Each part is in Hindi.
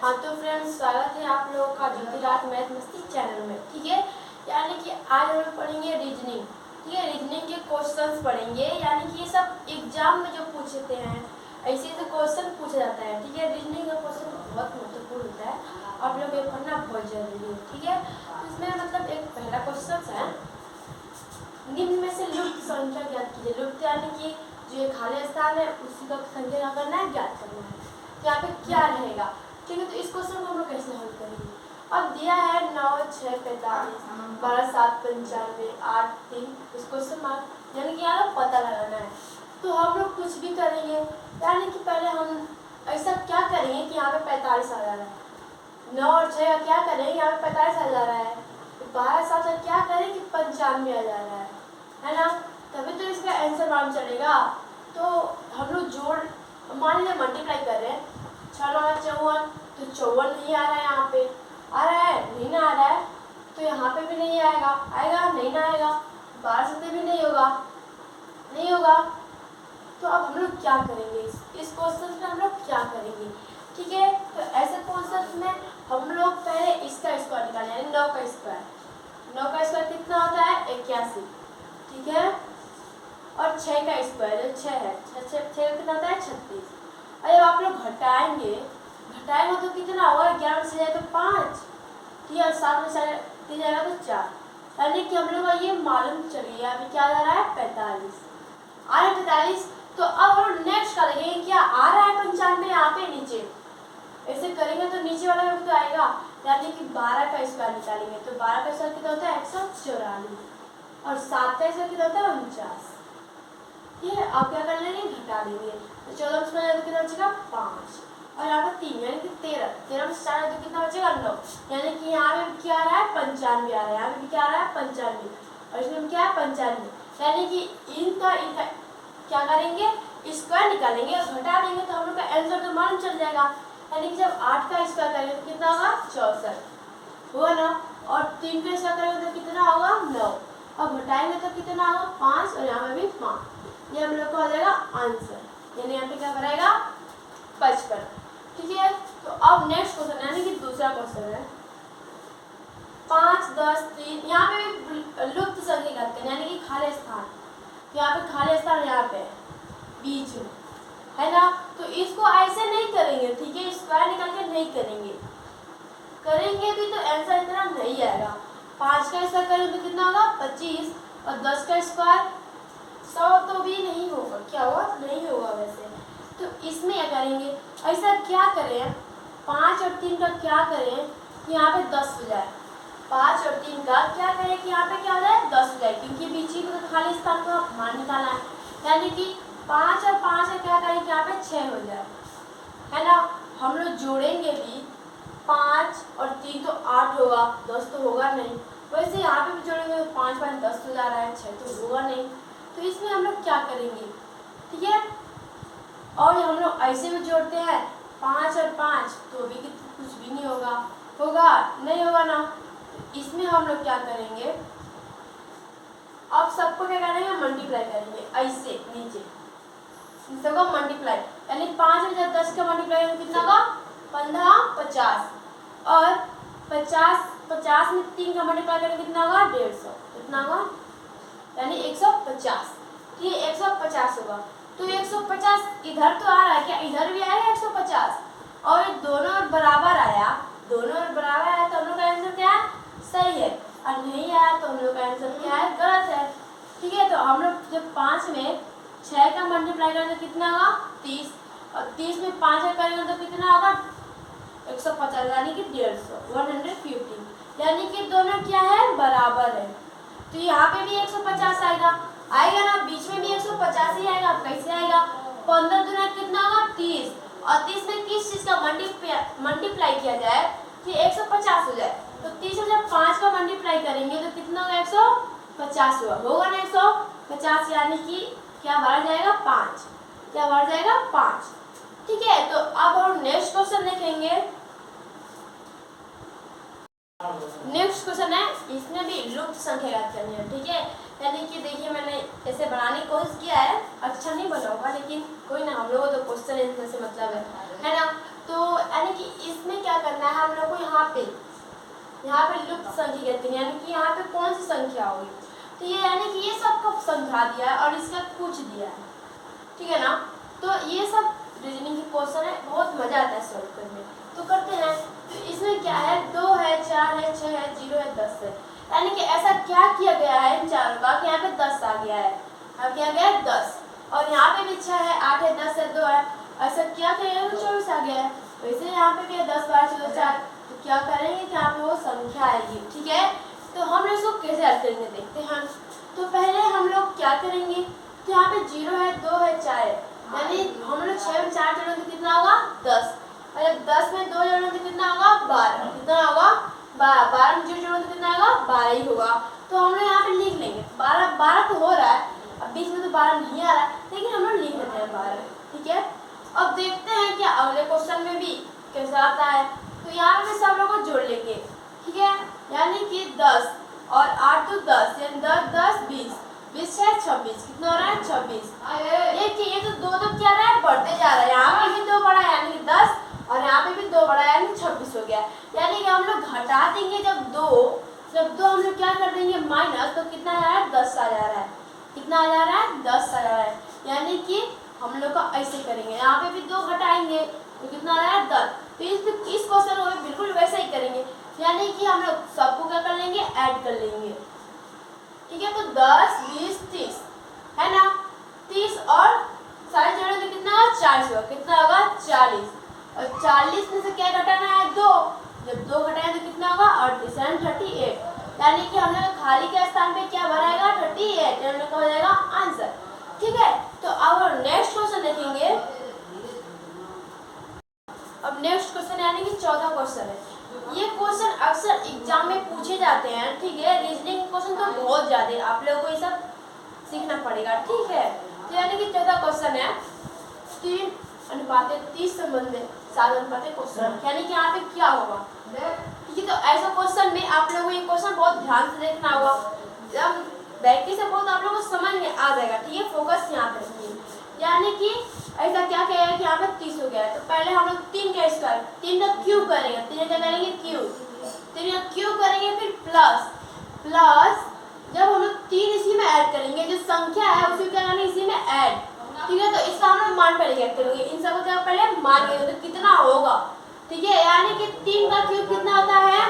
हाँ तो फ्रेंड्स, स्वागत है आप लोगों का ज्योतिराज मैथ मस्ती चैनल में। ठीक है, यानी कि आज हम लोग पढ़ेंगे रीजनिंग। ठीक है, रीजनिंग के क्वेश्चंस पढ़ेंगे, यानी कि ये सब एग्जाम में जो पूछते हैं ऐसे तो क्वेश्चन पूछा जाता है। ठीक है, रीजनिंग का क्वेश्चन बहुत महत्वपूर्ण होता है, आप लोग ये पढ़ना बहुत जरूरी है। ठीक है, तो इसमें मतलब एक पहला क्वेश्चन है, निम्न में से लुप्त संख्या ज्ञात कीजिए। लुप्त यानी कि जो ये खाली स्थान है उसी का संख्या क्या करना है, ज्ञात करना है। तो यहाँ पे क्या रहेगा? ठीक है, तो इस क्वेश्चन को हम लोग कैसे हल करेंगे? अब दिया है 9, 6, 45, 12, 7, 95, 8, 3, इस क्वेश्चन मार्क यानी कि यहाँ पता लगाना है। तो हम लोग कुछ भी करेंगे, यानी कि पहले हम ऐसा क्या करेंगे कि यहाँ पे 45 आ जा रहा है, 9 और 6 का क्या करेंगे, यहाँ पे 45 आ जा रहा है, 12, 7 का क्या करें कि 95 आ जा रहा है ना, तभी तो इसका आंसर मालूम चलेगा। तो हम लोग जोड़ मान लीजिए मल्टीप्लाई कर रहे हैं, 6 9 54, तो 54 नहीं आ रहा है, यहाँ पे आ रहा है नहीं ना आ रहा है, तो यहाँ पे भी नहीं आएगा, आएगा नहीं ना आएगा, 12 से भी नहीं होगा, नहीं होगा। तो अब हम लोग क्या करेंगे, इस क्वेश्चन में हम लोग क्या करेंगे? ठीक है, तो ऐसे क्वेश्चन में हम लोग पहले इसका स्क्वायर निकालें, यानी 9 का स्क्वायर। 9 का स्क्वायर कितना होता है? 81। ठीक है, और 6 का स्क्वायर जो 6 है, 6 कितना होता है? 36। और जब आप लोग घटाएंगे तो कितना होगा? 11 से जाए तो 5, ठीक है, 7 में से जाएगा तो 4, यानी कि हम लोग का ये मालूम चल गया। अभी क्या जा रहा है? 45 आ रहा है, 45। तो अब हम नेक्स्ट का देखेंगे, क्या आ रहा है 95 यहाँ पे नीचे, ऐसे करेंगे तो नीचे वाला भी तो आएगा, यानी कि 12 का स्क्वायर निकालेंगे तो 12 का स्क्वायर कितना होता है? 144, और 7 का स्क्वायर कितना होता है? 49। ठीक है, अब क्या कर लेंगे? घटा लेंगे, तो 14 में से कितना बचेगा? 5, और यहाँ पर 3 यानी कि 13, 13 में से 4 तो कितना बचेगा? 9, यानी कि यहाँ पे क्या आ रहा है? 95 आ रहा है, यहाँ पे भी क्या आ रहा है? 95, और इसमें क्या है? 95, यानी कि इनका क्या करेंगे? स्क्वायर निकालेंगे और घटा देंगे तो हम लोग का आंसर तो मालूम चल जाएगा। यानी कि जब 8 का स्क्वायर करेंगे तो कितना होगा? 64 होगा ना, और 3 का स्क्वायर करेंगे तो कितना होगा? 9, अब घटाएंगे तो कितना होगा? 5, और यहाँ पे भी 5, ये हम लोग का हो जाएगा आंसर, यानी यहाँ पे क्या बनाएगा? 55। ठीक है, तो अब नेक्स्ट क्वेश्चन यानी कि दूसरा क्वेश्चन है 5, 10, 3, यहाँ पे भी लुप्त संख्या करते हैं, यानी कि खाली स्थान। तो यहाँ पे खाली स्थान यहाँ पे बीच में है ना, तो इसको ऐसे नहीं करेंगे। ठीक है, स्क्वायर निकाल के नहीं करेंगे, करेंगे भी तो आंसर इतना नहीं आएगा। 5 का स्क्वायर करेंगे तो कितना होगा? 25, और 10 का स्क्वायर 100 तो भी नहीं होगा, क्या हुआ? नहीं होगा वैसे। तो इसमें क्या करेंगे? ऐसा क्या करें, 5 और 3 का क्या करें कि यहाँ पे 10 हो जाए। 5 और 3 का क्या करें कि यहाँ पे क्या हो जाए? 10 हो जाए, क्योंकि बीच में तो खाली स्थान को मान निकालना है, यानी कि 5 और 5 का क्या करें कि यहाँ पे 6 हो जाए, है ना। हम लोग जोड़ेंगे भी, 5 और 3 तो 8 होगा, 10 तो होगा नहीं। वैसे यहाँ पे भी जोड़ेंगे तो 5 5 10 हो जा रहा है, 6 तो होगा नहीं। तो इसमें हम लोग क्या करेंगे? ठीक है, और हम लोग ऐसे भी जोड़ते हैं 5 और 5 तो भी कुछ भी नहीं होगा, होगा नहीं होगा ना। तो इसमें हम लोग क्या करेंगे? अब सबको क्या करेंगे? मल्टीप्लाई करेंगे, ऐसे नीचे सबको मल्टीप्लाई, यानी 5 और जब 10 का मल्टीप्लाई करेंगे कितना होगा? 15, 50, और 50 में 3 का मल्टीप्लाई करेंगे कितना होगा? 150, कितना होगा? यानी 150। ठीक है, 150 होगा। तो 150 इधर तो आ रहा है, क्या इधर भी आया 150? और दोनों बराबर आया, दोनों बराबर आया तो हम लोग का आंसर क्या है? सही है, और नहीं आया तो हम लोग का आंसर क्या है? गलत है। ठीक है, तो हम लोग जब 5 में 6 का मल्टीप्लाई करेंगे तो कितना होगा? 30, और 30 में 5 का करेंगे तो कितना होगा? 150, यानी कि 150, यानी कि दोनों क्या है? बराबर है। तो यहाँ पे भी 150 आएगा ना, बीच में भी 150 ही आएगा। कैसे आएगा? 15 दूना कितना होगा? 30, और 30 में किस चीज का मल्टीप्लाई किया जाए कि 150 हो जाए, तो 30 में जब 5 का मल्टीप्लाई करेंगे तो कितना होगा? 150 होगा ना, 150, यानी कि क्या बढ़ जाएगा? 5, क्या बढ़ जाएगा? 5। ठीक है, तो अब हम नेक्स्ट क्वेश्चन देखेंगे। नेक्स्ट क्वेश्चन है, इसमें भी लुप्त संख्या याद करनी है। ठीक है, यानी कि देखिए मैंने ऐसे बनाने की कोशिश किया है, अच्छा नहीं बना होगा लेकिन कोई ना, हम लोगों को तो क्वेश्चन इसमें से मतलब है ना। तो यानी कि इसमें क्या है हम लोग को यहाँ पे लुप्त संख्या कहते हैं, यानी कि यहाँ पे कौन सी संख्या होगी। तो ये यानी कि ये सब का समझा दिया है और इसका कुछ दिया है, ठीक है ना। तो ये सब रीजनिंग की क्वेश्चन है, बहुत मजा आता है सॉल्व करने। तो करते हैं। तो इसमें क्या है, 2 है, 4 है, 6 है, 0 है, 10 है। यानी कि ऐसा क्या किया गया है इन चारों का कि यहाँ पे 10 आ गया है। अब क्या गया है 10, और यहाँ पे भी 6 है, 8 है, 10 है, 2 है। ऐसा क्या करेगा तो 24 आ गया है। वैसे यहाँ पे भी है 10, 12, 14, 4। तो क्या करेंगे कि यहाँ पे वो संख्या आएगी, ठीक है। तो हम लोग इसको कैसे हल करेंगे देखते हैं। तो पहले हम लोग क्या करेंगे, तो यहाँ पे 0 है, 2 है, 4 है, यानी हम लोग 6 में 4 जोड़ेंगे तो कितना होगा 10, और 10 में 2 जोड़ेंगे तो कितना होगा 12, कितना होगा 12, 12 में 0 जोड़ेंगे तो कितना होगा 12 ही होगा। तो हम लोग यहाँ पे लिख लेंगे 12, 12 तो हो रहा है, अब बीच में तो 12 नहीं आ रहा है, लेकिन हम लोग लिख लेते हैं 12, ठीक है। अब देखते हैं कि अगले क्वेश्चन में भी कैसा आता है। तो यहाँ पे सब लोग को जोड़ लेंगे, ठीक है, यानी कि 10 और 8 तो 10, यानी 10 10 20, 20 है 26, कितना हो रहा है 26। देखिए ये तो 2 तो क्या रहा है बढ़ते जा रहा है, यहाँ पे भी 2 बढ़ा यानी कि 10, और यहाँ पे भी 2 बढ़ा यानी 26 हो गया। यानी कि हम लोग घटा देंगे जब 2 हम लोग क्या कर देंगे माइनस, तो कितना आ रहा है 10 आ जा रहा है, कितना आ जा रहा है 10 आ जा रहा है। यानी कि हम लोग का ऐसे करेंगे, यहाँ पे भी 2 घटाएंगे तो कितना आ रहा है 10। तो इस क्वेश्चन को बिल्कुल वैसे ही करेंगे, यानी कि हम लोग सबको क्या कर लेंगे ऐड कर लेंगे, ठीक है। तो 10 20 30 है ना, 30 और सारे जोड़े तो कितना होगा 40 होगा, कितना होगा 40, और 40 में से क्या घटाना है 2, जब 2 घटाएं तो कितना होगा 38 यानी 38, यानी कि हम लोग खाली के स्थान पे क्या भराएगा 38, हम लोग का हो जाएगा आंसर, ठीक है। तो अब नेक्स्ट क्वेश्चन देखेंगे। अब नेक्स्ट क्वेश्चन यानी कि 14 क्वेश्चन है। ये क्वेश्चन अक्सर एग्जाम में पूछे जाते हैं, ठीक है। रीजनिंग क्वेश्चन तो बहुत ज्यादा, आप लोगों को ये सब सीखना पड़ेगा, ठीक है। तो यानी कि 14 क्वेश्चन है 3:30 संबंधित 7 क्वेश्चन, यानी कि यहाँ पे क्या होगा, ठीक है। तो ऐसा क्वेश्चन में आप लोगों को ये क्वेश्चन बहुत ध्यान से देखना होगा, जब बैठी से बहुत आप लोगों को समझ में आ जाएगा, ठीक है। फोकस यहाँ पे रखिए, यानी कि ऐसा क्या कहेगा कि यहाँ पे 30 हो गया है। तो पहले हम लोग 3 का स्क्वायर, 3 का क्यूब करेंगे, 3 क्या करेंगे क्यूब, 3 का क्यूब करेंगे, फिर प्लस जब हम लोग 3 इसी में ऐड करेंगे, जो संख्या है उसी क्या करना इसी में ऐड, ठीक है। तो इसका हम लोग मान पहले क्या करेंगे, इन सबको क्या पहले मान के तो कितना होगा, ठीक है। यानी कि 3 का क्यूब कितना होता है,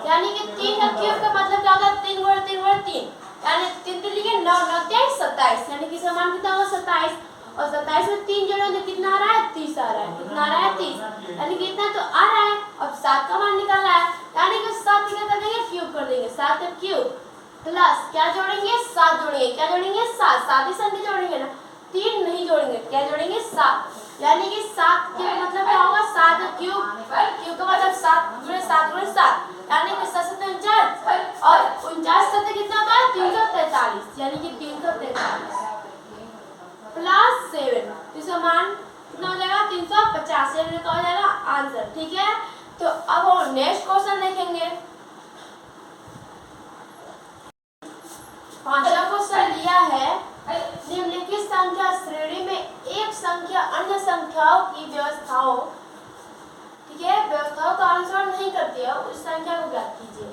यानी कि 3 का क्यूब का मतलब क्या होता है 3 गुणा 3 गुणा 3, यानी 3 3 लिखे 9 9 23 27, यानी कि इसका मान कितना होगा 27, और 27 में 3 जोड़ो तो कितना आ रहा है 30 आ रहा है, कितना आ रहा है 30, यानी कि इतना तो आ रहा है। अब 7 का मान निकालना है, यानी कि 7 क्या कर देंगे क्यूब कर देंगे, 7 का क्यूब प्लस क्या जोड़ेंगे 7 जोड़ेंगे, क्या जोड़ेंगे 7, 7 ही संख्या जोड़ेंगे ना, 3 नहीं जोड़ेंगे, क्या जोड़ेंगे 7, यानी कि 7 के मतलब क्या होगा 7 क्यूब का मतलब 7 गुणे 7 गुणे 7, यानी कि 7 7 49, और 49 7 कितना होता है 343, यानी कि 343 प्लस 7, इसका मान कितना हो जाएगा 350, यानी का हो जाएगा आंसर, ठीक है। तो अब हम नेक्स्ट क्वेश्चन देखेंगे। 5वां क्वेश्चन दिया है, निम्नलिखित संख्या श्रेणी में एक संख्या अन्य संख्याओं की व्यवस्थाओं, ठीक है, व्यवस्थाओं का अनुसरण नहीं करती है, उस संख्या को ज्ञात कीजिए।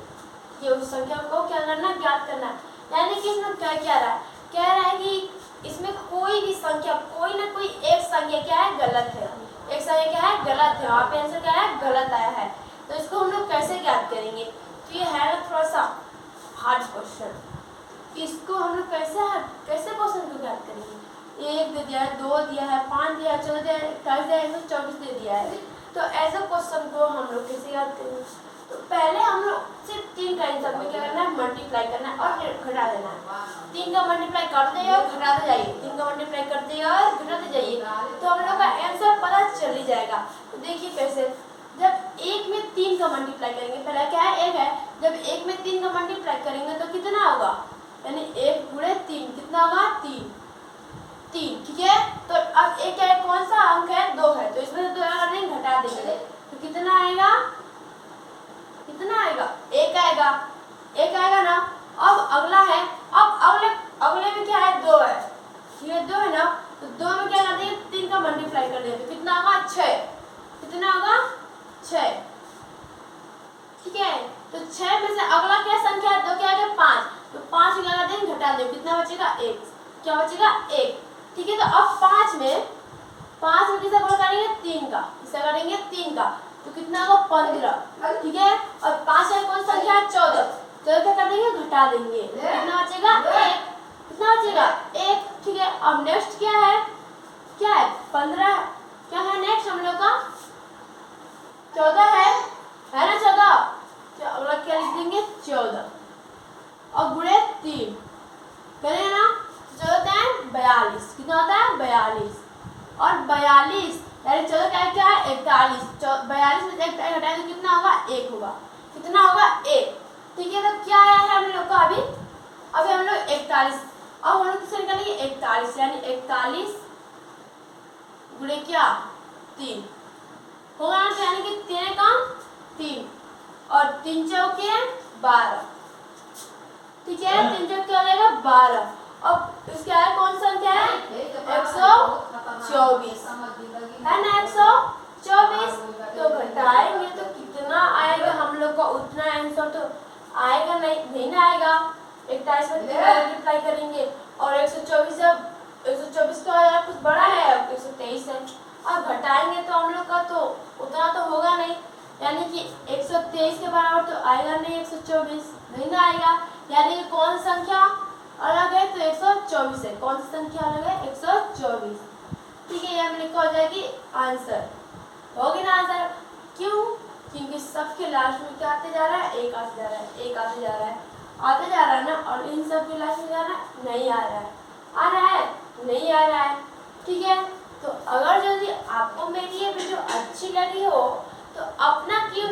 ये उस संख्या को क्या करना ज्ञात करना, यानी कि इसमें क्या कह रहा है, कह रहा है कि इसमें कोई भी संख्या, कोई ना कोई एक संख्या क्या है गलत है, एक संख्या क्या है गलत है, वहाँ पे आंसर क्या है गलत आया है। तो इसको हम लोग कैसे ज्ञात करेंगे, तो ये है ना थोड़ा सा हार्ड क्वेश्चन, इसको हम लोग कैसे क्वेश्चन को ज्ञात करेंगे। 1 दे दिया है, 2 दिया है, 5 दिया है, 14 दिया है, 28 दिया है, 124 दे दिया है। तो ऐसे क्वेश्चन को हम लोग कैसे ज्ञात करेंगे, तो पहले हम लोग सिर्फ 3 का इन सब में क्या करना है मल्टीप्लाई करना है और घटा देना है। 3 का मल्टीप्लाई करते जाइए और घटाते जाइए, 3 का मल्टीप्लाई करते जाइए और घटाते जाइए, तो हम लोग का आंसर पता चल ही जाएगा। तो देखिए कैसे, जब 1 में 3 का मल्टीप्लाई करेंगे, पहला क्या है 1 है, जब 1 में 3 का मल्टीप्लाई करेंगे तो कितना होगा, यानी 1 गुणे 3 कितना होगा 3, ठीक है। तो अब एक क्या है कौन सा अंक है 2 है, तो इसमें से 2 नहीं घटा देंगे तो कितना आएगा, कितना आएगा 1 आएगा, 1 आएगा ना। अब अगला है, अब अगले में क्या है 2 है, ये 2 है ना, तो 2 में क्या कर देंगे 3 का मल्टीप्लाई कर देंगे तो कितना होगा 6, कितना होगा 6, 6 में से अगला क्या संख्या है? तो क्या है? 5। तो 5 लगा देंगे, घटा देंगे, कितना बचेगा? 1। क्या बचेगा? 1। ठीक है, तो अब 5 में किसे गुणा करेंगे? 3 का। किसे करेंगे? 3 का। तो कितना होगा? 15। ठीक है, और 5 है कौन संख्या है? 14। तो क्या कर देंगे? घटा देंगे, कितना बचेगा? 1। कितना बचेगा? 1। ठीक है, अब नेक्स्ट क्या है? क्या है? 15। क्या है नेक्स्ट हम लोग का? 14 है ना? 14। तो अगला क्या लिख देंगे? 14 और गुणे 3 करेंगे ना? 14 42। कितना होता है? 42। और 42 यानी 14 क्या है? 41। 42 में से 41 घटाएं तो कितना होगा? 1 होगा। कितना होगा? 1। ठीक है, तो क्या आया है हम लोग का अभी हम लोग 41। अब हम लोग किससे निकालेंगे? 41 यानी 41 गुणे क्या? 3 होगा ना? तो यानी कि 3 का 3 और 3 चौके 12। ठीक है, 3 चौके हो जाएगा 12। अब इसके आगे कौन सा संख्या है? 124 है ना? 124। तो घटाएंगे तो कितना आएगा हम लोग का? उतना आंसर तो आएगा नहीं ना आएगा। 41 में 3 मल्टीप्लाई करेंगे और 124 जब 124 का कुछ बड़ा है, 123 है। अब घटाएंगे तो हम लोग का तो उतना तो होगा नहीं, यानी कि 123 के बराबर तो आएगा नहीं 124, नहीं ना आएगा। यानी कि कौन सी संख्या अलग है? तो 124 है। कौन सी संख्या अलग है? 124। ठीक है, ये हम लिखा हो जाएगी आंसर। होगी ना आंसर? क्यों? क्योंकि सबके लास्ट में क्या आते जा रहा है? 1 आते जा रहा है, 1 आते जा रहा है, आते जा रहा है ना। और इन सब के लास्ट में जा रहा है? नहीं आ रहा है। आ रहा है? नहीं आ रहा है। ठीक है, तो अगर यदि आपको मेरी ये वीडियो अच्छी लगी हो तो अपना क्यों